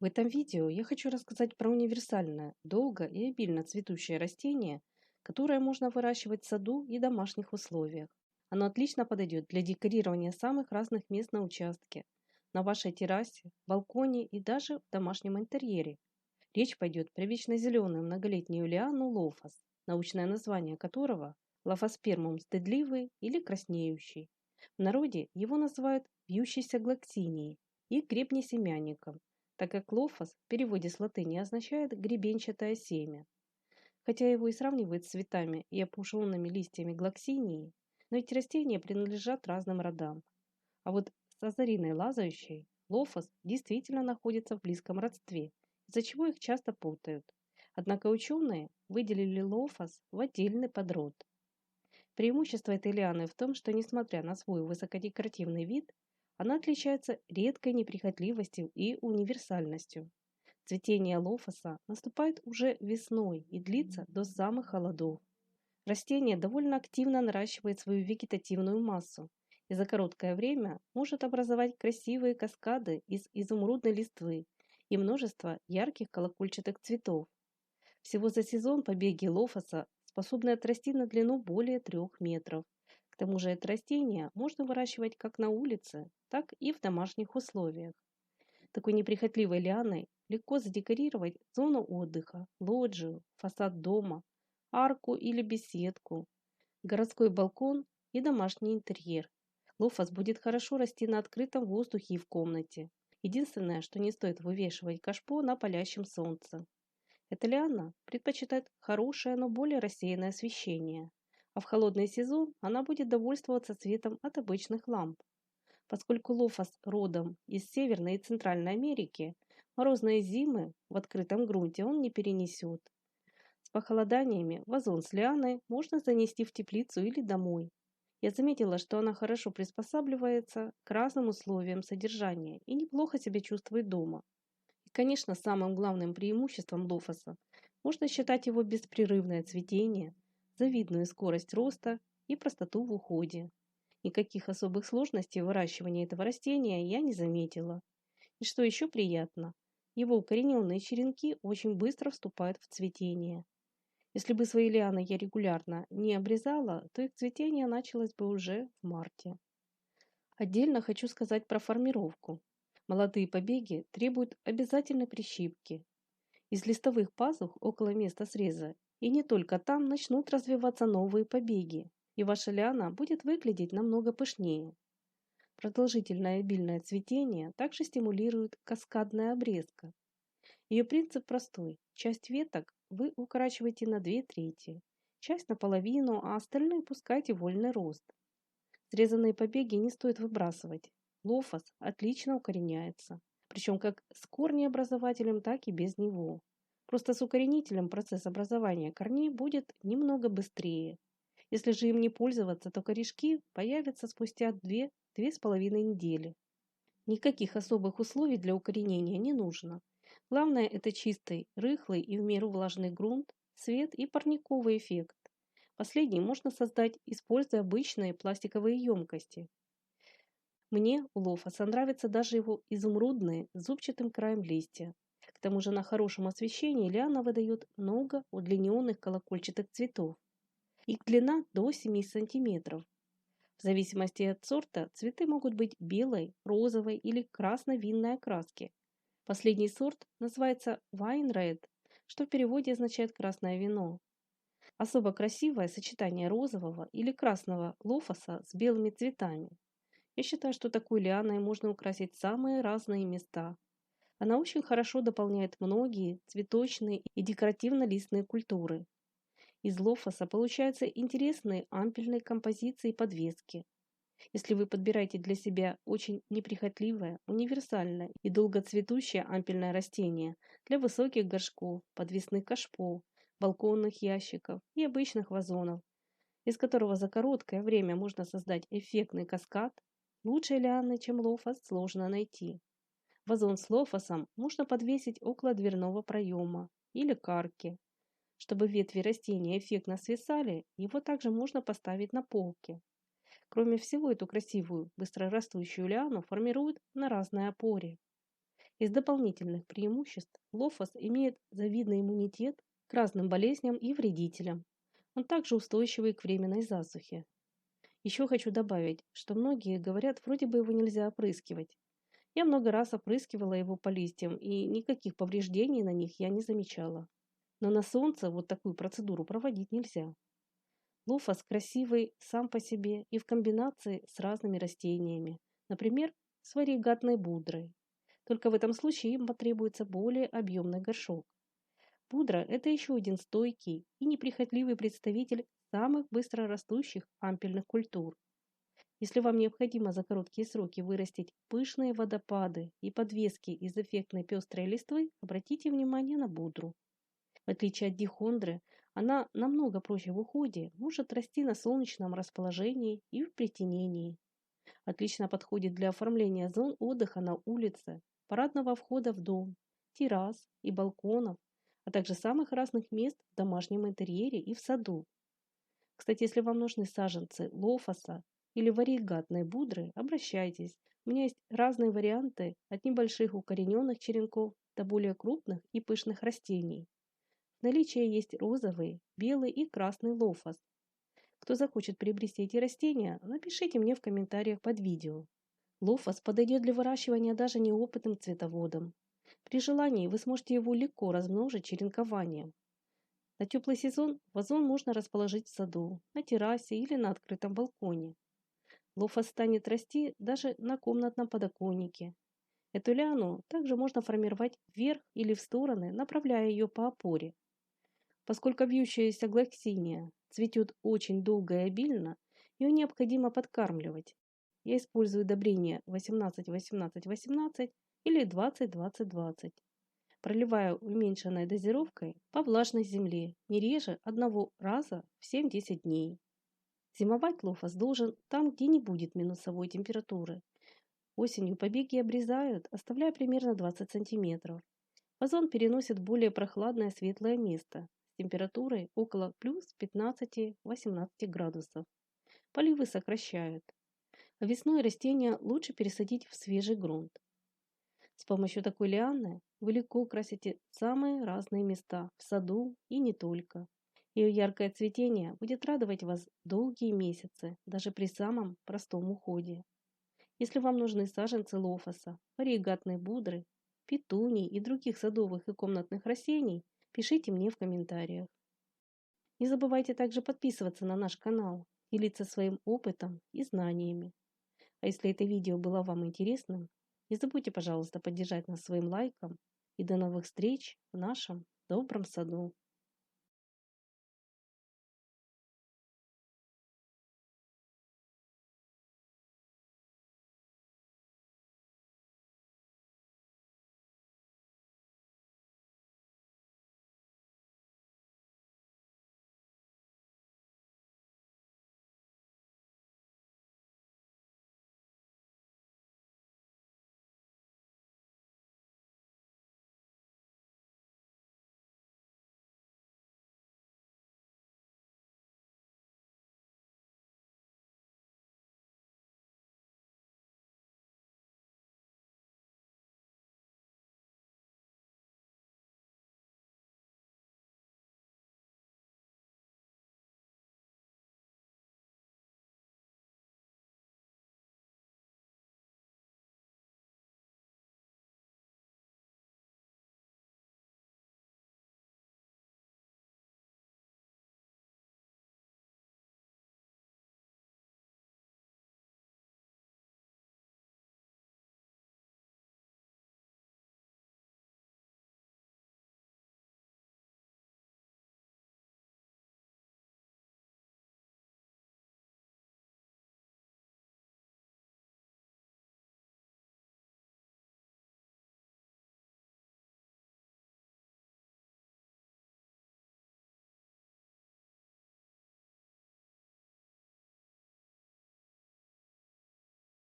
В этом видео я хочу рассказать про универсальное, долго и обильно цветущее растение, которое можно выращивать в саду и домашних условиях. Оно отлично подойдет для декорирования самых разных мест на участке, на вашей террасе, балконе и даже в домашнем интерьере. Речь пойдет про вечно зеленую многолетнюю лиану лофас, научное название которого лофоспермум стыдливый или краснеющий. В народе его называют вьющейся глоксинией и гребнесемянником, так как лофос в переводе с латыни означает гребенчатое семя. Хотя его и сравнивают с цветами и опушенными листьями глоксинии, но эти растения принадлежат разным родам. А вот с азариной лазающей лофос действительно находится в близком родстве, из-за чего их часто путают. Однако ученые выделили лофос в отдельный подрод. Преимущество этой лианы в том, что несмотря на свой высокодекоративный вид, она отличается редкой неприхотливостью и универсальностью. Цветение лофоса наступает уже весной и длится до самых холодов. Растение довольно активно наращивает свою вегетативную массу и за короткое время может образовать красивые каскады из изумрудной листвы и множество ярких колокольчатых цветов. Всего за сезон побеги лофоса способны отрасти на длину более 3 метров. К тому же это растение можно выращивать как на улице, так и в домашних условиях. Такой неприхотливой лианой легко задекорировать зону отдыха, лоджию, фасад дома, арку или беседку, городской балкон и домашний интерьер. Лофас будет хорошо расти на открытом воздухе и в комнате. Единственное, что не стоит вывешивать кашпо на палящем солнце. Эта лиана предпочитает хорошее, но более рассеянное освещение, а в холодный сезон она будет довольствоваться светом от обычных ламп. Поскольку лофас родом из Северной и Центральной Америки, морозные зимы в открытом грунте он не перенесет. С похолоданиями вазон с лианой можно занести в теплицу или домой. Я заметила, что она хорошо приспосабливается к разным условиям содержания и неплохо себя чувствует дома. И, конечно, самым главным преимуществом лофоса можно считать его беспрерывное цветение, завидную скорость роста и простоту в уходе. Никаких особых сложностей в выращивании этого растения я не заметила. И что еще приятно, его укорененные черенки очень быстро вступают в цветение. Если бы свои лианы я регулярно не обрезала, то их цветение началось бы уже в марте. Отдельно хочу сказать про формировку. Молодые побеги требуют обязательной прищипки. Из листовых пазух около места среза и не только там начнут развиваться новые побеги, и ваша лиана будет выглядеть намного пышнее. Продолжительное и обильное цветение также стимулирует каскадная обрезка. Ее принцип простой. Часть веток вы укорачиваете на 2 трети, часть наполовину, а остальные пускайте в вольный рост. Срезанные побеги не стоит выбрасывать. Лофос отлично укореняется, причем как с корнеобразователем, так и без него. Просто с укоренителем процесс образования корней будет немного быстрее. Если же им не пользоваться, то корешки появятся спустя 2–2,5 недели. Никаких особых условий для укоренения не нужно. Главное это чистый, рыхлый и в меру влажный грунт, свет и парниковый эффект. Последний можно создать, используя обычные пластиковые емкости. Мне у лофаса нравятся даже его изумрудные с зубчатым краем листья. К тому же на хорошем освещении лиана выдает много удлиненных колокольчатых цветов. Их длина до 7 сантиметров. В зависимости от сорта цветы могут быть белой, розовой или красно-винной окраски. Последний сорт называется Wine Red, что в переводе означает красное вино. Особо красивое сочетание розового или красного лофоса с белыми цветами. Я считаю, что такой лианой можно украсить самые разные места. Она очень хорошо дополняет многие цветочные и декоративно-листные культуры. Из лофоса получаются интересные ампельные композиции и подвески. Если вы подбираете для себя очень неприхотливое, универсальное и долгоцветущее ампельное растение для высоких горшков, подвесных кашпо, балконных ящиков и обычных вазонов, из которого за короткое время можно создать эффектный каскад, лучшей лианы, чем лофос, сложно найти. Вазон с лофосом можно подвесить около дверного проема или карки. Чтобы ветви растения эффектно свисали, его также можно поставить на полке. Кроме всего, эту красивую, быстрорастущую лиану формируют на разной опоре. Из дополнительных преимуществ лофос имеет завидный иммунитет к разным болезням и вредителям. Он также устойчивый к временной засухе. Еще хочу добавить, что многие говорят, вроде бы его нельзя опрыскивать. Я много раз опрыскивала его по листьям, и никаких повреждений на них я не замечала. Но на солнце вот такую процедуру проводить нельзя. Луфас красивый сам по себе и в комбинации с разными растениями, например, с варигатной будрой. Только в этом случае им потребуется более объемный горшок. Пудра – это еще один стойкий и неприхотливый представитель самых быстрорастущих ампельных культур. Если вам необходимо за короткие сроки вырастить пышные водопады и подвески из эффектной пестрой листвы, обратите внимание на будру. В отличие от дихондры, она намного проще в уходе, может расти на солнечном расположении и в притенении. Отлично подходит для оформления зон отдыха на улице, парадного входа в дом, террас и балконов, а также самых разных мест в домашнем интерьере и в саду. Кстати, если вам нужны саженцы лофоса или варигатной будры, обращайтесь. У меня есть разные варианты от небольших укорененных черенков до более крупных и пышных растений. В наличии есть розовый, белый и красный лофос. Кто захочет приобрести эти растения, напишите мне в комментариях под видео. Лофос подойдет для выращивания даже неопытным цветоводам. При желании вы сможете его легко размножить черенкованием. На теплый сезон вазон можно расположить в саду, на террасе или на открытом балконе. Лофос станет расти даже на комнатном подоконнике. Эту лиану также можно формировать вверх или в стороны, направляя ее по опоре. Поскольку вьющаяся глоксиния цветет очень долго и обильно, ее необходимо подкармливать. Я использую удобрение 18-18-18 или 20-20-20. Проливаю уменьшенной дозировкой по влажной земле не реже одного раза в 7-10 дней. Зимовать лофос должен там, где не будет минусовой температуры. Осенью побеги обрезают, оставляя примерно 20 см. Вазон переносит в более прохладное светлое место с температурой около плюс 15-18 градусов. Поливы сокращают. А весной растения лучше пересадить в свежий грунт. С помощью такой лианы вы легко украсите самые разные места в саду и не только. Ее яркое цветение будет радовать вас долгие месяцы, даже при самом простом уходе. Если вам нужны саженцы лофоса, варигатной будры, петуний и других садовых и комнатных растений, пишите мне в комментариях. Не забывайте также подписываться на наш канал, делиться своим опытом и знаниями. А если это видео было вам интересным, не забудьте, пожалуйста, поддержать нас своим лайком. И до новых встреч в нашем добром саду.